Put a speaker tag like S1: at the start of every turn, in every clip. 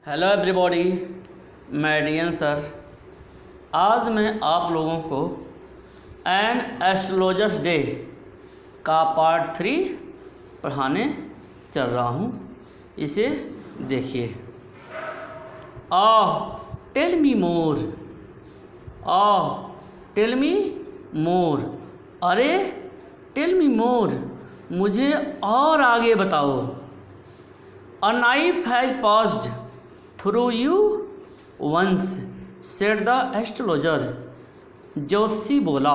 S1: Hello everybody, मैं डियन sir. आज मैं आप लोगों को एन एस्ट्रोलॉजर्स डे का पार्ट 3 पढ़ाने चल रहा हूँ। इसे देखिए। Tell me more, tell me more. अरे टेल मी मोर, मुझे और आगे बताओ। A knife has passed through you once, said the astrologer. ज्योतिषी बोला।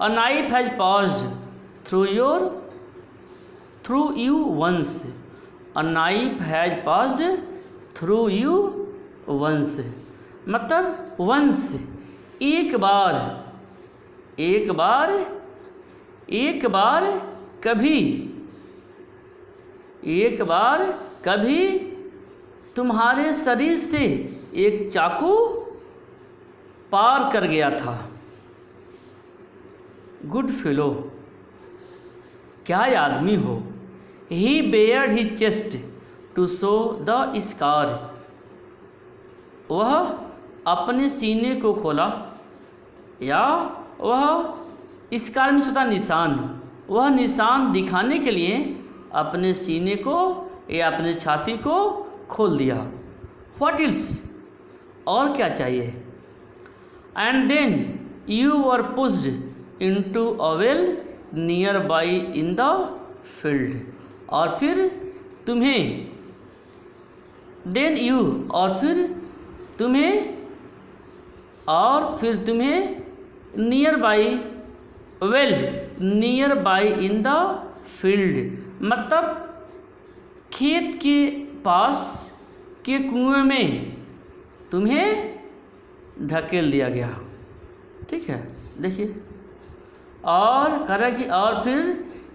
S1: A knife has passed through you once. A knife has passed through you once मतलब once एक बार, कभी, एक बार कभी तुम्हारे शरीर से एक चाकू पार कर गया था। गुड फेलो, क्या आदमी हो। He bared his chest to show the scar. वह अपने सीने को खोला, या वह स्कार में छुटा निशान, वह निशान दिखाने के लिए अपने सीने को या अपने छाती को खोल दिया। व्हाट इल्स, और क्या चाहिए। And then you were pushed into a well nearby in the field. और फिर तुम्हें nearby, well nearby in the field मतलब खेत के पास के कुएं में तुम्हें ढकेल दिया गया। ठीक है, देखिए। और कह रहा है कि और फिर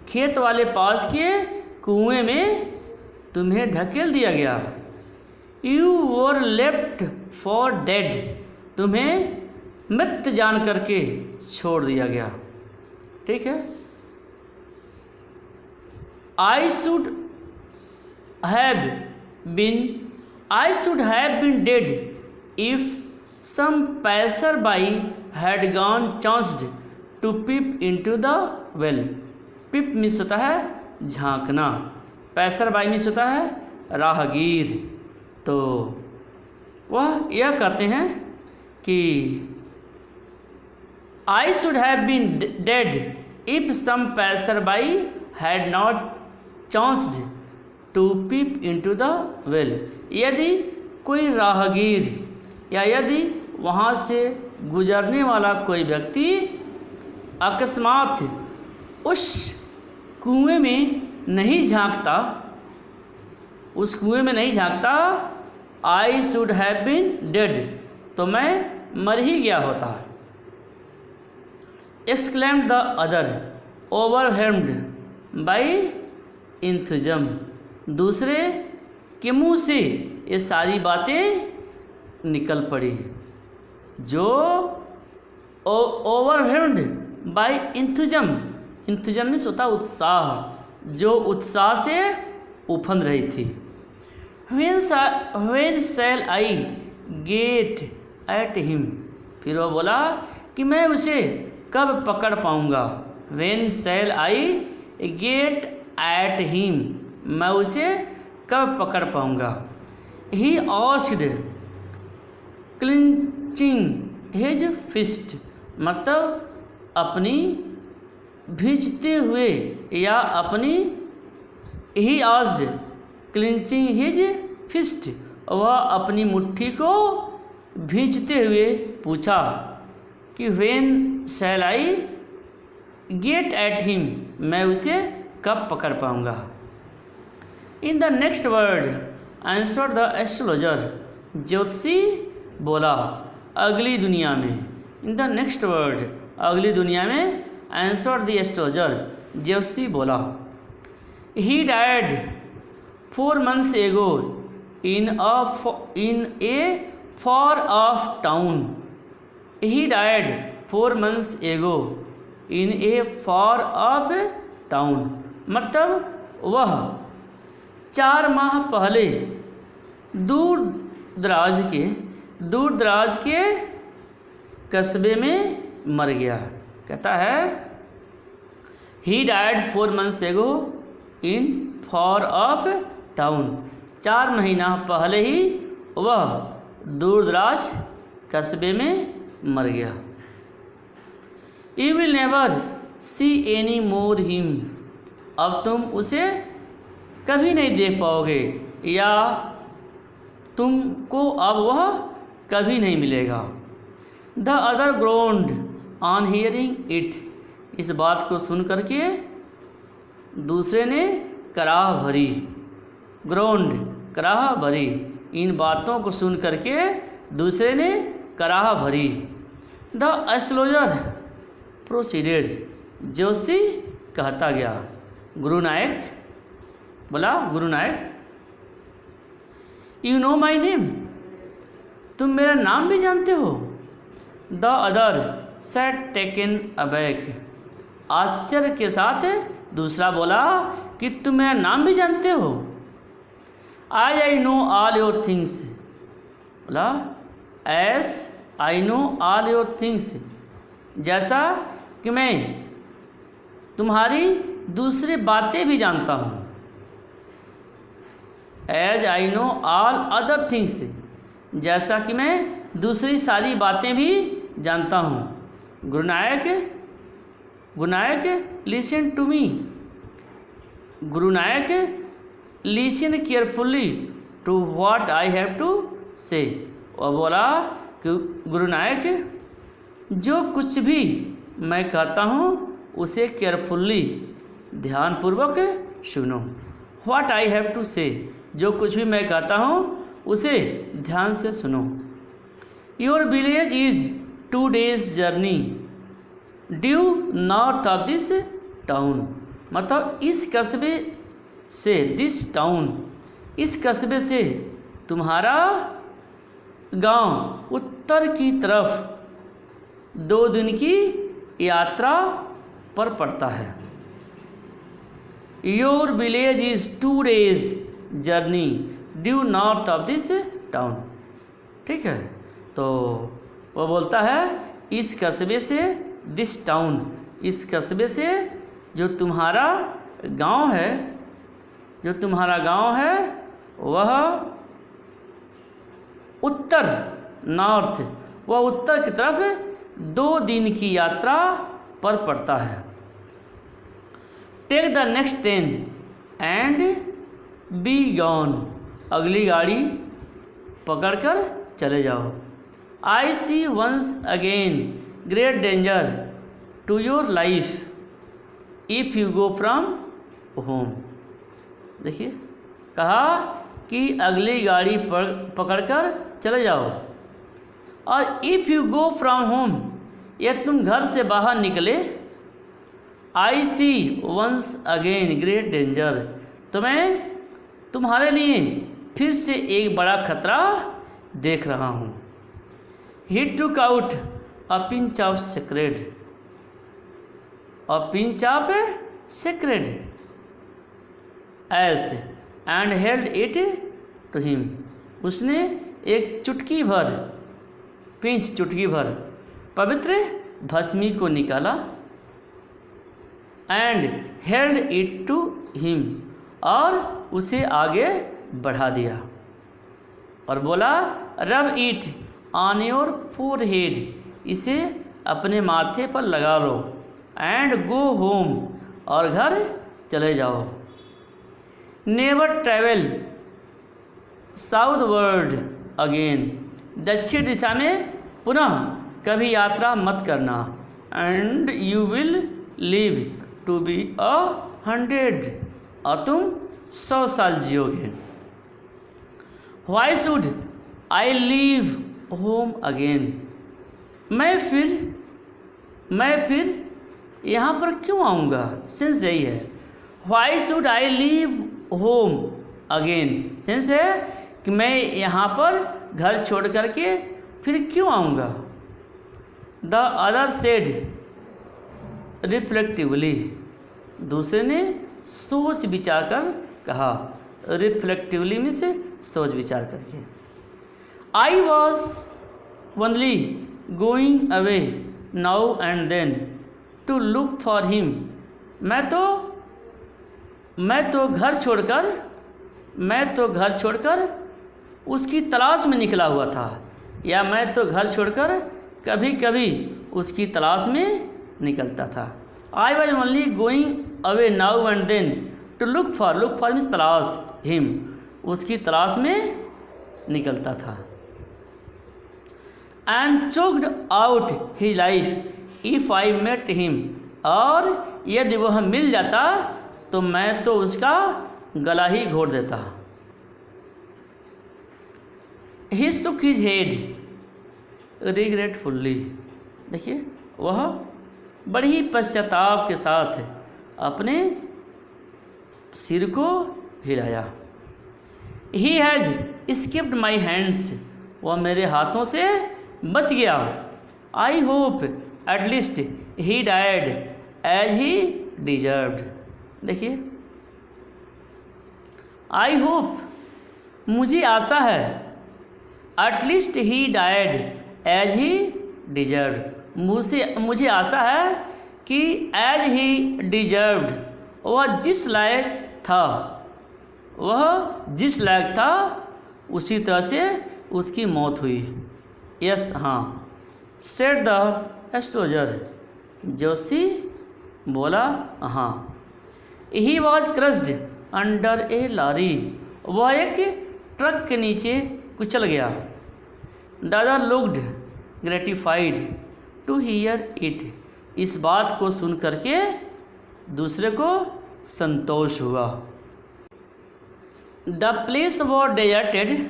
S1: खेत वाले पास के कुएं में तुम्हें ढकेल दिया गया। You were left for dead, तुम्हें मृत जान करके छोड़ दिया गया। ठीक है। I should have been dead if some passer-by had gone chanced to peep into the well. Peep means होता है झांकना, passer-by मीन्स होता है राहगीर। तो वह यह कहते हैं कि I should have been dead if some passer-by had not chanced to peep into the well. यदि कोई राहगीर या यदि वहाँ से गुजरने वाला कोई व्यक्ति अकस्मात उस कुएं में नहीं झांकता, I should have been dead, तो मैं मर ही गया होता। Exclaimed the other overwhelmed by enthusiasm. दूसरे के मुंह से ये सारी बातें निकल पड़ी, जो ओवरवेल्म्ड बाय इंथुजम। इंथुजम में होता उत्साह, जो उत्साह से उफंद रही थी। When shall I get at him, फिर वह बोला कि मैं उसे कब पकड़ पाऊंगा। When shall I get at him, मैं उसे कब पकड़ पाऊंगा। He asked clenching his fist मतलब अपनी भींचते हुए, या अपनी he asked clenching his fist, वह अपनी मुट्ठी को भींचते हुए पूछा कि when shall I get at him, मैं उसे कब पकड़ पाऊंगा। In the next word answer the astrologer, ज्योतिषी बोला अगली दुनिया में। इन द नेक्स्ट वर्ड, अगली दुनिया में आंसर द एस्ट्रोलॉजर, ज्योतिषी बोला। He died 4 months ago in a far off town. He died 4 months ago in a far off town मतलब वह 4 माह पहले दूर दूर दराज के कस्बे में मर गया। कहता है he died 4 months ago in for of town. 4 महीना पहले ही वह दूर दराज कस्बे में मर गया। You will never see any more him. अब तुम उसे कभी नहीं देख पाओगे या तुमको अब वह कभी नहीं मिलेगा। The other ग्रोन्ड on hearing it. इस बात को सुन करके दूसरे ने कराह भरी। ग्रोन्ड कराह भरी। इन बातों को सुन करके दूसरे ने कराह भरी। The astrologer proceeded. ज्योतिषी कहता गया। गुरु नायक बोला, Guru Nayak you know my name. तुम मेरा नाम भी जानते हो। The other sat taken aback. आश्चर्य के साथ दूसरा बोला कि तुम मेरा नाम भी जानते हो। I know all your things. बोला as I know all your things. जैसा कि मैं तुम्हारी दूसरी बातें भी जानता हूँ। As I know all other things. जैसा कि मैं दूसरी सारी बातें भी जानता हूँ। गुरु Nayak listen to me. Guru Nayak listen carefully to what I have to say. और बोला कि गुरु नायक जो कुछ भी मैं कहता हूँ उसे केयरफुल्ली ध्यानपूर्वक सुनो। व्हाट आई हैव टू से। जो कुछ भी मैं कहता हूँ उसे ध्यान से सुनो। Your village is 2 days journey due north of this town. मतलब इस कस्बे से, दिस टाउन, इस कस्बे से तुम्हारा गांव उत्तर की तरफ 2 दिन की यात्रा पर पड़ता है। Your village is 2 days journey due north of this town. ठीक है, तो वो बोलता है इस कस्बे से, दिस टाउन, इस कस्बे से जो तुम्हारा गांव है, जो तुम्हारा गांव है वह उत्तर, नॉर्थ, वह उत्तर की तरफ 2 दिन की यात्रा पर पड़ता है। Take the next train and be gone. अगली गाड़ी पकड़कर चले जाओ। I see once again great danger to your life if you go from home. देखिए, कहा कि अगली गाड़ी पकड़कर चले जाओ। और if you go from home, यह तुम घर से बाहर निकले। I see once again great danger, तो मैं तुम्हारे लिए फिर से एक बड़ा खतरा देख रहा हूँ। He took out a pinch of sacred, a pinch of sacred ash and held it to him. उसने एक चुटकी भर, पिंच चुटकी भर पवित्र भस्मी को निकाला and held it to him, और उसे आगे बढ़ा दिया और बोला rub it on your forehead. इसे अपने माथे पर लगा लो। एंड गो होम, और घर चले जाओ। Never travel southward again. दक्षिण दिशा में पुनः कभी यात्रा मत करना। And you will live to be 100, और तुम 100 साल जियोगे। Why should I leave home again. मैं फिर यहाँ पर क्यों आऊँगा। सेंस यही है। Why should I leave home again, sense है कि मैं यहाँ पर घर छोड़ करके फिर क्यों आऊँगा। The other said reflectively. दूसरे ने सोच विचार कर कहा। रिफ्लेक्टिवली में से सोच विचार करके। I was only going away now and then to look for him. मैं तो घर छोड़कर उसकी तलाश में निकला हुआ था, या मैं तो घर छोड़कर कभी कभी उसकी तलाश में निकलता था। I was only going away now and then to look for means तलाश, हिम उसकी तलाश में निकलता था। And choked out his life if I met him, और यदि वह मिल जाता तो मैं तो उसका गला ही घोट देता। ही shook his head regretfully, देखिए वह बड़ी ही पश्चाताप के साथ अपने सिर को हिलाया। He has escaped my hands, वह मेरे हाथों से बच गया। I hope at least he died as he deserved, देखिए I hope मुझे आशा है, at least he died as he deserved, मुझे आशा है कि as he deserved, वह जिस लायक था उसी तरह से उसकी मौत हुई। यस हाँ, सेड द एस्ट्रोलजर, जोशी बोला हाँ। He was crushed under a lorry, वह एक ट्रक के नीचे कुचल गया। दादा looked gratified to hear it, इस बात को सुन करके दूसरे को संतोष हुआ। The place was deserted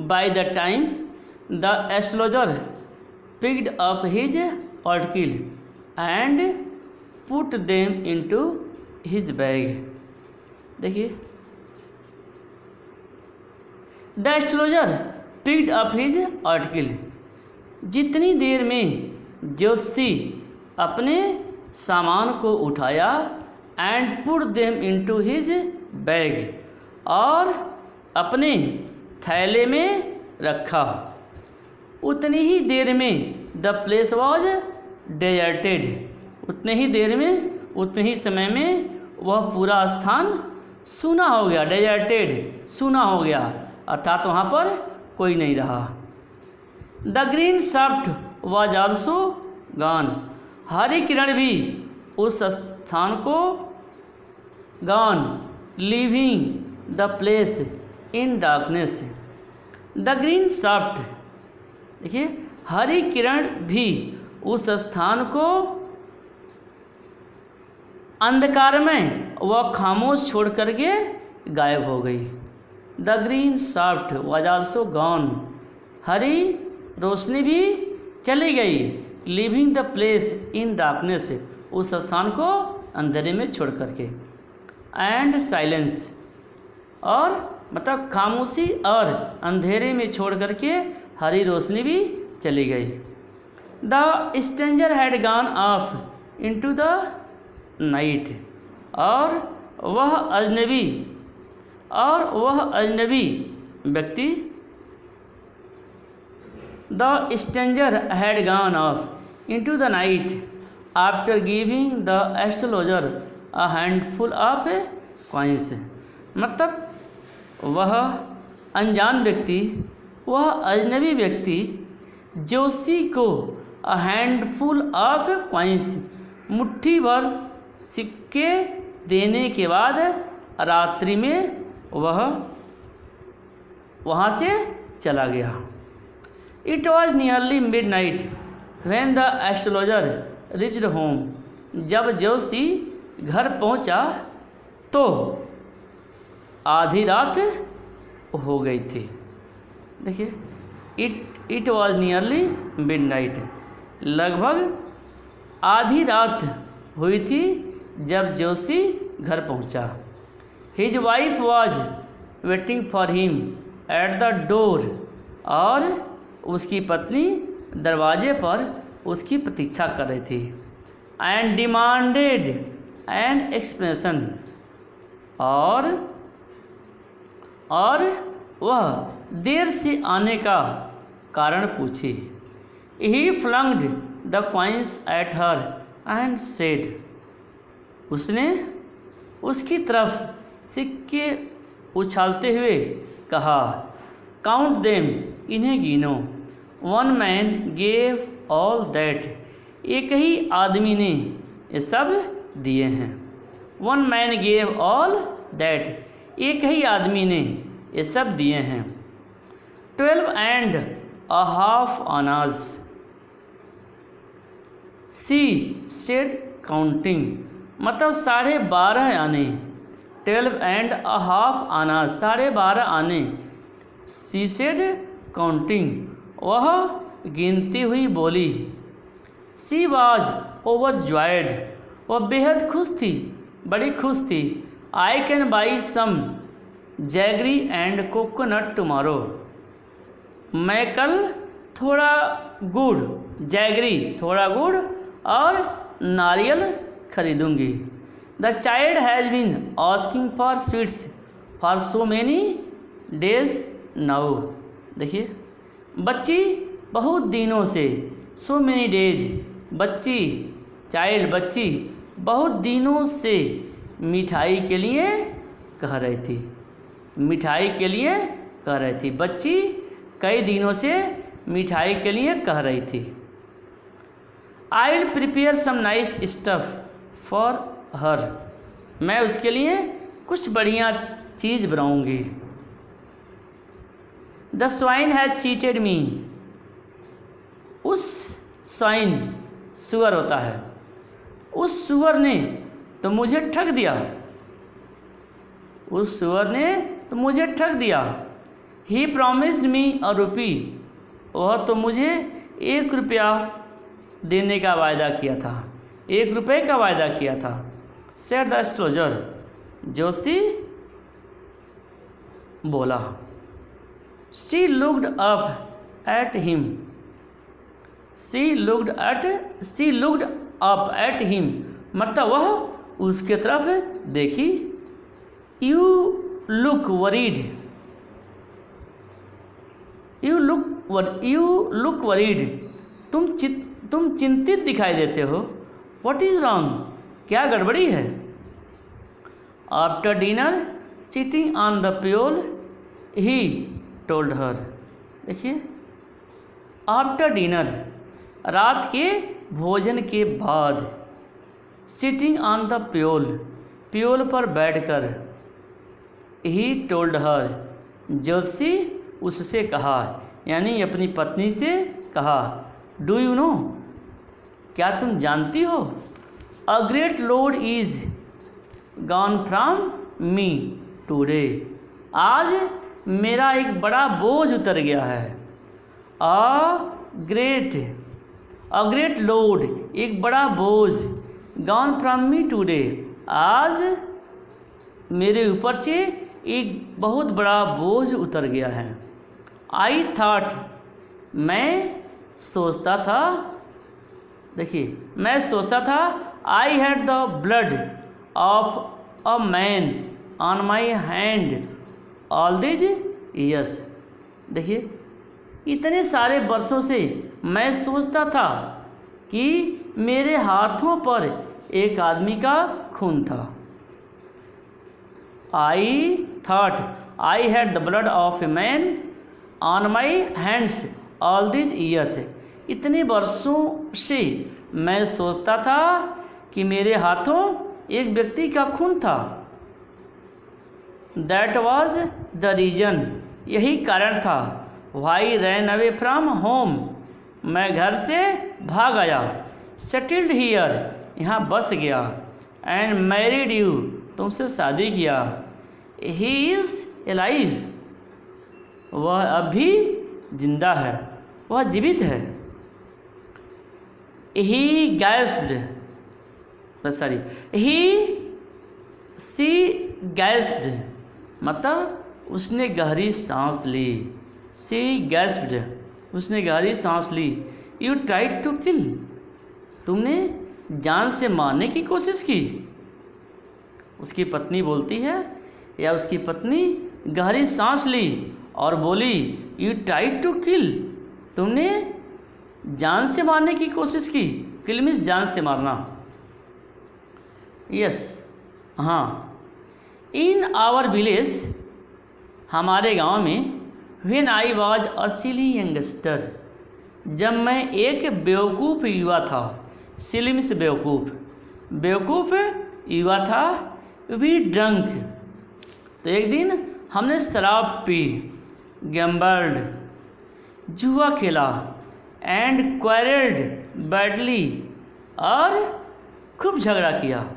S1: by the time the astrologer picked up his article and put them into his bag, देखिए the astrologer picked up his article, जितनी देर में ज्योतिषी अपने सामान को उठाया, and put them into his bag, और अपने थैले में रखा, उतनी ही देर में द प्लेस वॉज डेजर्टेड, उतने ही देर में, उतने ही समय में वह पूरा स्थान सूना हो गया। डेजर्टेड सूना हो गया, अर्थात वहाँ पर कोई नहीं रहा। The green shaft was also gone, हरी किरण भी उस स्थान को gone, leaving the place in darkness. The green shaft, देखिए हरी किरण भी उस स्थान को अंधकार में वह खामोश छोड़ करके गायब हो गई। The green shaft was also gone, हरी रोशनी भी चली गई। Living the place in darkness, उस स्थान को अंधेरे में छोड़ करके। एंड साइलेंस, और मतलब खामोशी और अंधेरे में छोड़ करके हरी रोशनी भी चली गई। The stranger had gone of into the night, और वह अजनबी व्यक्ति, the stranger had gone of into the night after giving the astrologer a handful of coins, मतलब वह अनजान व्यक्ति, वह अजनबी व्यक्ति जोशी को अ हैंडफुल ऑफ कॉइन्स, मुट्ठी भर सिक्के देने के बाद रात्रि में वह वहाँ से चला गया। It was nearly midnight when the astrologer reached home, जब जोशी घर पहुँचा तो आधी रात हो गई थी। देखिए इट वॉज नियरली मिडनाइट, लगभग आधी रात हुई थी जब जोशी घर पहुंचा। His wife was waiting for him at the door, और उसकी पत्नी दरवाजे पर उसकी प्रतीक्षा कर रही थी। एंड डिमांडेड एन एक्सप्लेनेशन, और वह देर से आने का कारण पूछी। He flunged the coins at her and said, उसने उसकी तरफ सिक्के उछालते हुए कहा, काउंट देम, इन्हें गिनो। One man gave all that, एक ही आदमी ने ये सब दिए हैं। One man gave all that, एक ही आदमी ने ये सब दिए हैं। 12 and a half आनाज, सी सेड काउंटिंग, मतलब 12.5 आने। 12 and a half आनाज, 12.5 आने। सी सेड काउंटिंग, वह गिनती हुई बोली। सी वाज ओवरजॉयड, वह बेहद खुश थी, बड़ी खुश थी। I can buy some jaggery and coconut tomorrow, मैं कल थोड़ा गुड़, जैगरी थोड़ा गुड़ और नारियल खरीदूंगी। The child has been asking for sweets for so many days now, देखिए बच्ची बहुत दिनों से, सो मैनी डेज, बच्ची चाइल्ड बच्ची बहुत दिनों से मिठाई के लिए कह रही थी, मिठाई के लिए कह रही थी, बच्ची कई दिनों से मिठाई के लिए कह रही थी। I will prepare some nice stuff for her, मैं उसके लिए कुछ बढ़िया चीज़ बनाऊंगी। The swine has cheated me, उस स्वाइन सुअर होता है, उस सुअर ने तो मुझे ठग दिया, उस सुअर ने तो मुझे ठग दिया। ही प्रॉमिस्ड मी अ रुपी, वह तो मुझे 1 रुपया देने का वायदा किया था, 1 रुपये का वायदा किया था। सेड द एस्ट्रोलजर, जोशी बोला। She looked up at him, she looked up at him, मतलब वह उसके तरफ देखी। You look worried, you look worried, तुम चिंतित दिखाई देते हो। व्हाट इज़ रॉन्ग, क्या गड़बड़ी है। After dinner sitting on the pyol he told her, देखिए आफ्टर डिनर, रात के भोजन के बाद, sitting on the pyol, pyol पर बैठकर, ही टोल्ड हर, जोशी उससे कहा, यानी अपनी पत्नी से कहा। डू यू नो, क्या तुम जानती हो, a great load is gone from me today, आज मेरा एक बड़ा बोझ उतर गया है। अ ग्रेट लोड, एक बड़ा बोझ, गॉन फ्रॉम मी टूडे, आज मेरे ऊपर से एक बहुत बड़ा बोझ उतर गया है। आई थॉट, मैं सोचता था, देखिए मैं सोचता था, I had the blood of a man on my hand all these years, देखिए इतने सारे वर्षों से मैं सोचता था कि मेरे हाथों पर एक आदमी का खून था। I thought I had the blood of a man on my hands all these years, इतने वर्षों से मैं सोचता था कि मेरे हाथों एक व्यक्ति का खून था। दैट वॉज द रीजन, यही कारण था। Why ran away from home, मैं घर से भाग आया। सेटल्ड हियर, यहाँ बस गया। एंड मैरिड यू, तुमसे शादी किया। ही इज़ एलाइव, वह अभी जिंदा है, वह जीवित है। ही गैस्प्ड, सॉरी सी गैस्प्ड, मतलब उसने गहरी सांस ली। सी गैस्प्ड, उसने गहरी सांस ली। यू ट्राइड टू किल, तुमने जान से मारने की कोशिश की। उसकी पत्नी बोलती है, या उसकी पत्नी गहरी सांस ली और बोली, यू ट्राइड टू किल, तुमने जान से मारने की कोशिश की। किल मीन्स जान से मारना। यस, हाँ। इन आवर विलेज, हमारे गांव में, when I was a silly youngster, जब मैं एक बेवकूफ़ युवा था। सिली मीन्स बेवकूफ़, बेवकूफ़ युवा था। वी ड्रंक, तो एक दिन हमने शराब पी। गैम्बल्ड, जुआ खेला। एंड क्वारल्ड बैडली, और खूब झगड़ा किया।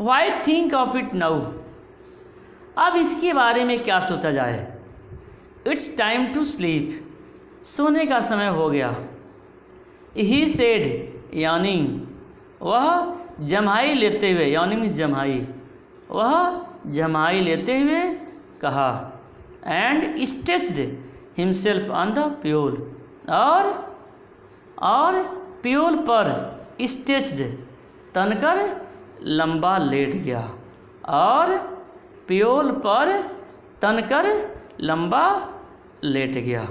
S1: Why think of it now, अब इसके बारे में क्या सोचा जाए। इट्स टाइम टू स्लीप, सोने का समय हो गया। ही सेड, यार्निंग, वह जम्हाई लेते हुए, यानी में जम्हाई, वह जम्हाई लेते हुए कहा। एंड स्टेच्ड हिमसेल्फ ऑन द प्योल, और प्योल पर स्टेच्ड तनकर लंबा लेट गया। और प्योल पर तनकर लंबा लेट गया।